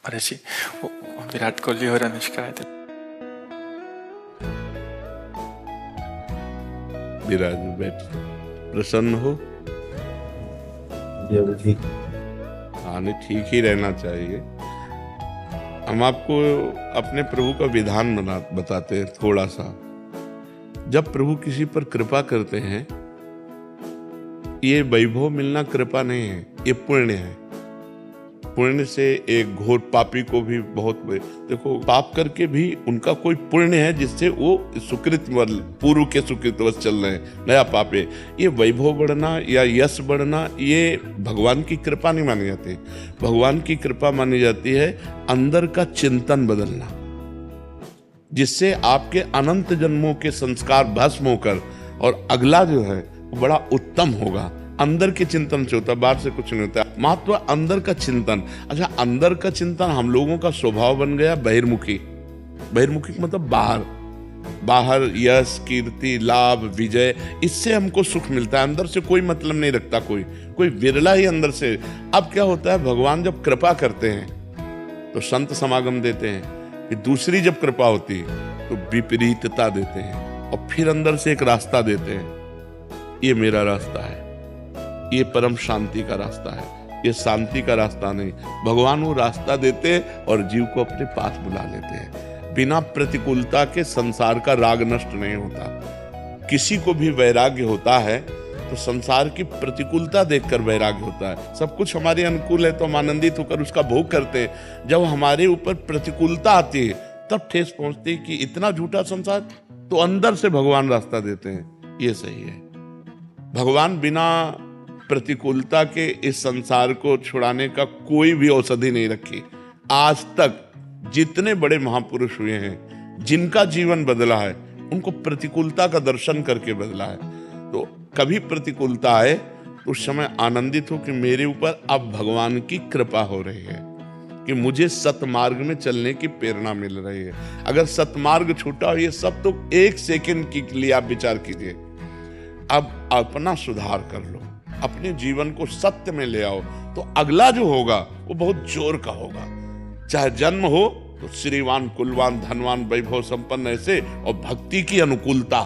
मनीषी, विराट कोहली और अनुष्का है। विराज बैठ, प्रसन्न हो? ठीक। हाँ, नहीं, ठीक ही रहना चाहिए। हम आपको अपने प्रभु का विधान बताते हैं थोड़ा सा। जब प्रभु किसी पर कृपा करते हैं, ये वैभव मिलना कृपा नहीं है, ये पुण्य है। पुण्य से एक घोर पापी को भी बहुत, देखो, पाप करके भी उनका कोई पुण्य है जिससे वो सुकृत पूर्व के सुकृतवश चल रहे हैं, नया पाप है। ये वैभव बढ़ना या यश बढ़ना, ये भगवान की कृपा नहीं मानी जाती। भगवान की कृपा मानी जाती है अंदर का चिंतन बदलना, जिससे आपके अनंत जन्मों के संस्कार भस्म होकर और अगला जो है वो बड़ा उत्तम होगा। अंदर के चिंतन से होता है, बाहर से कुछ नहीं होता। महत्व अंदर का चिंतन। अच्छा, अंदर का चिंतन हम लोगों का स्वभाव बन गया बहिर्मुखी। बहिर्मुखी मतलब बाहर यश, कीर्ति, लाभ, विजय, इससे हमको सुख मिलता है। अंदर से कोई मतलब नहीं रखता कोई विरला ही अंदर से। अब क्या होता है, भगवान जब कृपा करते हैं तो संत समागम देते हैं, फिर दूसरी जब कृपा होती है तो विपरीतता देते हैं, और फिर अंदर से एक रास्ता देते हैं। ये मेरा रास्ता है, ये परम शांति का रास्ता है, ये शांति का रास्ता नहीं। भगवान वो रास्ता देते और जीव को अपने पास बुला लेते हैं। बिना प्रतिकूलता के संसार का राग नष्ट नहीं होता। किसी को भी वैराग्य होता है तो संसार की प्रतिकूलता देखकर वैराग्य होता है। सब कुछ हमारे अनुकूल है तो हम आनंदित होकर उसका भोग करते हैं। जब हमारे ऊपर प्रतिकूलता आती है तब ठेस पहुंचती है कि इतना झूठा संसार, तो अंदर से भगवान रास्ता देते हैं। ये सही है। भगवान बिना प्रतिकूलता के इस संसार को छुड़ाने का कोई भी औषधि नहीं रखी। आज तक जितने बड़े महापुरुष हुए हैं, जिनका जीवन बदला है, उनको प्रतिकूलता का दर्शन करके बदला है। तो कभी प्रतिकूलता आए तो उस समय आनंदित हो कि मेरे ऊपर अब भगवान की कृपा हो रही है, कि मुझे सतमार्ग में चलने की प्रेरणा मिल रही है। अगर सतमार्ग छूटा हो, ये सब तो एक सेकंड के लिए आप विचार कीजिए। अब अपना सुधार कर लो, अपने जीवन को सत्य में ले आओ, तो अगला जो होगा वो बहुत जोर का होगा। चाहे जन्म हो तो श्रीवान, कुलवान, धनवान, वैभव संपन्न ऐसे, और भक्ति की अनुकूलता।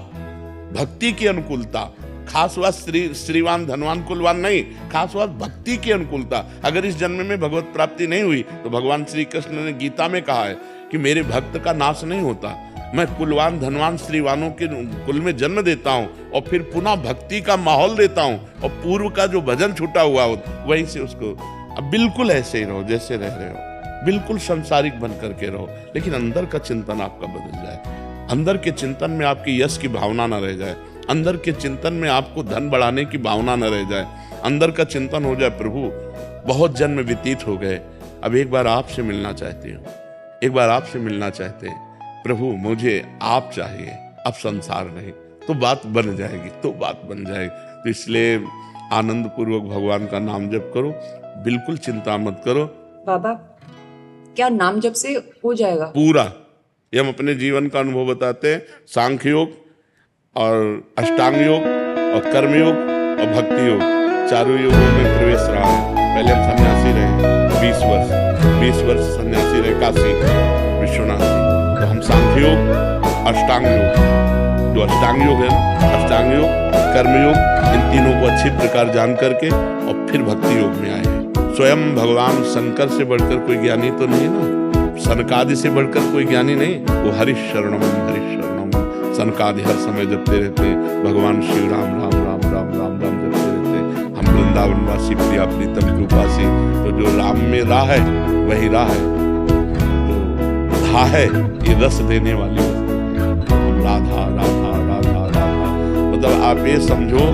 खास बात श्रीवान, धनवान, कुलवान नहीं, खास बात भक्ति की अनुकूलता। अगर इस जन्म में भगवत प्राप्ति नहीं हुई तो भगवान श्री कृष्ण ने गीता में कहा है कि मेरे भक्त का नाश नहीं होता। मैं कुलवान, धनवान, श्रीवानों के कुल में जन्म देता हूँ और फिर पुनः भक्ति का माहौल देता हूँ, और पूर्व का जो भजन छूटा हुआ हो वहीं से उसको। अब बिल्कुल ऐसे ही रहो जैसे रह रहे हो, बिल्कुल संसारिक बन करके रहो, लेकिन अंदर का चिंतन आपका बदल जाए। अंदर के चिंतन में आपकी यश की भावना न रह जाए, अंदर के चिंतन में आपको धन बढ़ाने की भावना न रह जाए। अंदर का चिंतन हो जाए, प्रभु बहुत जन्म व्यतीत हो गए, अब एक बार आपसे मिलना चाहती हूँ, एक बार आपसे मिलना चाहते हैं प्रभु, मुझे आप चाहिए, अब संसार नहीं। तो बात बन जाएगी, तो इसलिए आनंद पूर्वक भगवान का नाम जप करो, बिल्कुल चिंता मत करो। बाबा, क्या नाम जप से हो जाएगा पूरा? ये हम अपने जीवन का अनुभव बताते हैं। सांख्य योग और अष्टांग योग और कर्म योग और भक्ति योग, चारों योगों में प्रवेश रहा है। पहले हम सन्यासी रहे 20 वर्ष सन्यासी रहे काशी विश्वनाथ। तो हम सांख्य योग, अष्टांग योग, जो अष्टांग योग है ना, अष्टांग योग, कर्मयोग, इन तीनों को अच्छी प्रकार जान करके और फिर भक्ति योग में आए। स्वयं भगवान शंकर से बढ़कर कोई ज्ञानी तो नहीं ना, सनकादि से बढ़कर कोई ज्ञानी नहीं। वो हरिश शरणम सनकादि हर समय जपते रहते, भगवान शिव राम राम राम राम राम राम जपते रहते। हम वृंदावनवासी प्रिया प्रीतम के उपासी, तो जो राम में राह है वही राह है, है ये रस देने वाली। हम राधा राधा राधा राधा, मतलब आप ये समझो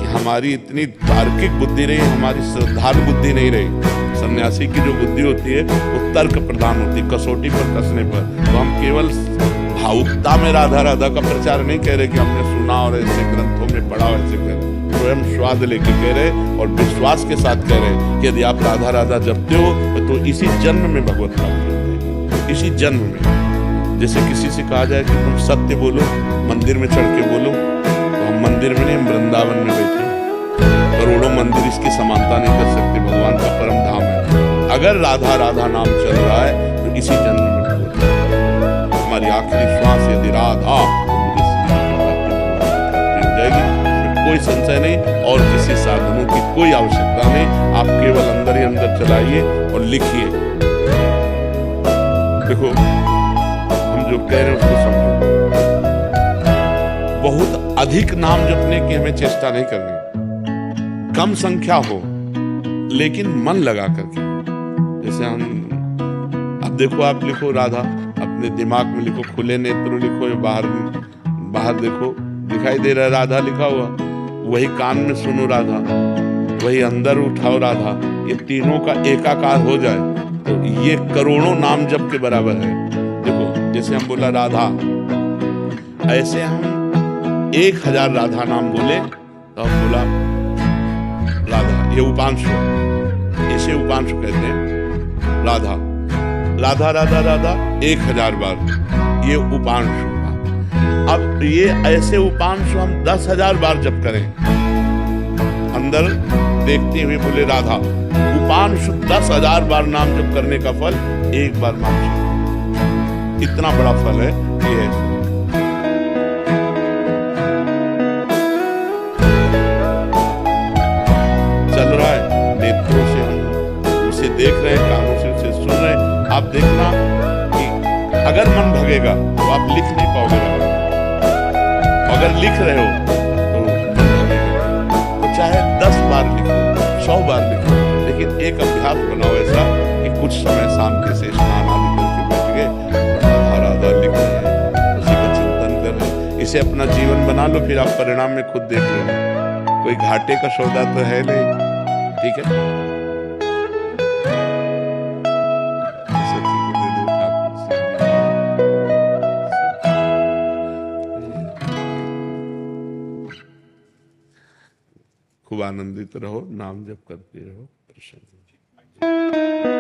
कि हमारी इतनी तार्किक बुद्धि रही, हमारी श्रद्धालु बुद्धि नहीं रही। सन्यासी की जो बुद्धि होती है वो तर्क प्रधान होती है, कसौटी पर कसने पर। तो हम केवल भावुकता में राधा राधा का प्रचार नहीं कह रहे कि हमने सुना और ऐसे ग्रंथों में पढ़ा, ऐसे कह रहे, स्वयं स्वाद लेके कह रहे और विश्वास के साथ कह रहे कि यदि आप राधा राधा जपते हो तो इसी जन्म में भगवत प्राप्ति, इसी जन्म में। जैसे किसी से कहा जाए कि तुम सत्य बोलो, मंदिर में चढ़ के बोलो, तो हम मंदिर में नहीं, हम वृंदावन में बैठे, करोड़ों मंदिर इसकी समानता नहीं कर सकते। भगवान का परम धाम है। अगर राधा राधा नाम चल रहा है तो इसी जन्म में पूरा हमारी आखिरी श्वास यदि राधा तो मुझे श्री की प्राप्ति हो जाएगी, इसमें कोई संशय नहीं और किसी साधनों की कोई आवश्यकता नहीं। आप केवल अंदर ही अंदर चलाइए और लिखिए। देखो हम जो कह रहे हैं उसको समझो। बहुत अधिक नाम जपने की हमें चेष्टा नहीं करनी, कम संख्या हो लेकिन मन लगा करके। जैसे हम अब देखो, आप लिखो राधा, अपने दिमाग में लिखो, खुले नेत्र लिखो या बाहर देखो, दिखाई दे रहा है राधा लिखा हुआ, वही कान में सुनो राधा, वही अंदर उठाओ राधा, ये तीनों का एकाकार हो जाए तो ये करोड़ों नाम जप के बराबर है। देखो जैसे हम बोला राधा, ऐसे हम 1000 राधा नाम बोले तो हम बोला राधा, ये उपांशु, इसे उपांशु कहते हैं। राधा राधा राधा राधा 1000 बार, ये उपांशु। अब ये ऐसे उपांशु हम 10,000 बार जप करें, अंदर देखते हुए बोले राधा, उपांशु 10,000 बार नाम जप करने का फल एक बार नाम जप, इतना बड़ा फल है ये है। चल रहा है, नेत्रों से हम उसे देख रहे हैं, कानों से उसे सुन रहे हैं। आप देखना कि अगर मन भगेगा तो आप लिख नहीं पाओगे, अगर लिख रहे हो तो मन भगेगा। तो चाहे 10 बार लिखो, 100 बार लिखो, लेकिन एक अभ्यास बनाओ ऐसा कि कुछ समय शांति से स्नान आदि करके बैठ गए, राधा राधा लिख रहे हैं, उसी का चिंतन कर रहे हैं। इसे अपना जीवन बना लो, फिर आप परिणाम में खुद देख लेना। कोई घाटे का सौदा तो है नहीं, ठीक है। खूब आनंदित रहो, नाम जप करते रहो, प्रसन्न।